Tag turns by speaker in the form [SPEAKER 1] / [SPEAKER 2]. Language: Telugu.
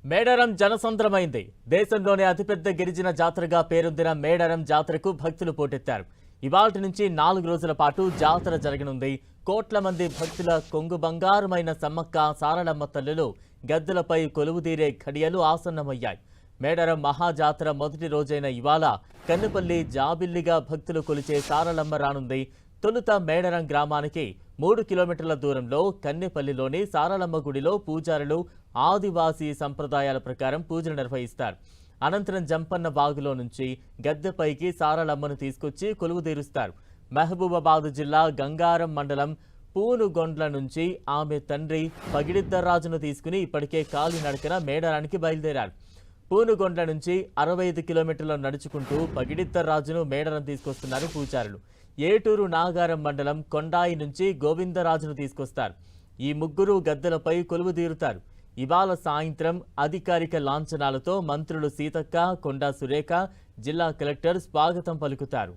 [SPEAKER 1] మేడారం జనసంద్రమైంది. దేశంలోనే అతిపెద్ద గిరిజన జాతరగా పేరొందిన మేడారం జాతరకు భక్తులు పోటెత్తారు. ఇవాల్టి నుంచి 4 రోజుల పాటు జాతర జరగనుంది. కోట్ల మంది భక్తుల కొంగు బంగారమైన సమ్మక్క సారలమ్మ తల్లులు గద్దెలపై కొలువుదీరే ఘడియలు ఆసన్నమయ్యాయి. మేడారం మహాజాతర మొదటి రోజైన ఇవాళ కన్నుపల్లి జాబిల్లిగా భక్తులు కొలిచే సారలమ్మ రానుంది. తొలుత మేడారం గ్రామానికి 3 కిలోమీటర్ల దూరంలో కన్నెపల్లిలోని సారలమ్మ గుడిలో పూజారులు ఆదివాసీ సంప్రదాయాల ప్రకారం పూజలు నిర్వహిస్తారు. అనంతరం జంపన్న బాగులో నుంచి గద్దెపైకి సారలమ్మను తీసుకొచ్చి కొలువుదీరుస్తారు. మహబూబాబాద్ జిల్లా గంగారం మండలం పూనుగొండ్ల నుంచి ఆమె తండ్రి పగిడిద్దరాజును తీసుకుని ఇప్పటికే కాలినడకన మేడారానికి బయలుదేరారు. పూనుగొండ్ల నుంచి 65 కిలోమీటర్లు నడుచుకుంటూ పగిడిద్దరాజును మేడారం తీసుకొస్తున్నారు పూజారులు. ఏటూరు నాగారం మండలం కొండాయి నుంచి గోవిందరాజును తీసుకొస్తారు. ఈ ముగ్గురు గద్దెలపై కొలువుదీరుతారు. ఇవాళ సాయంత్రం అధికారిక లాంఛనాలతో మంత్రులు సీతక్క, కొండా సురేఖ, జిల్లా కలెక్టర్ స్వాగతం పలుకుతారు.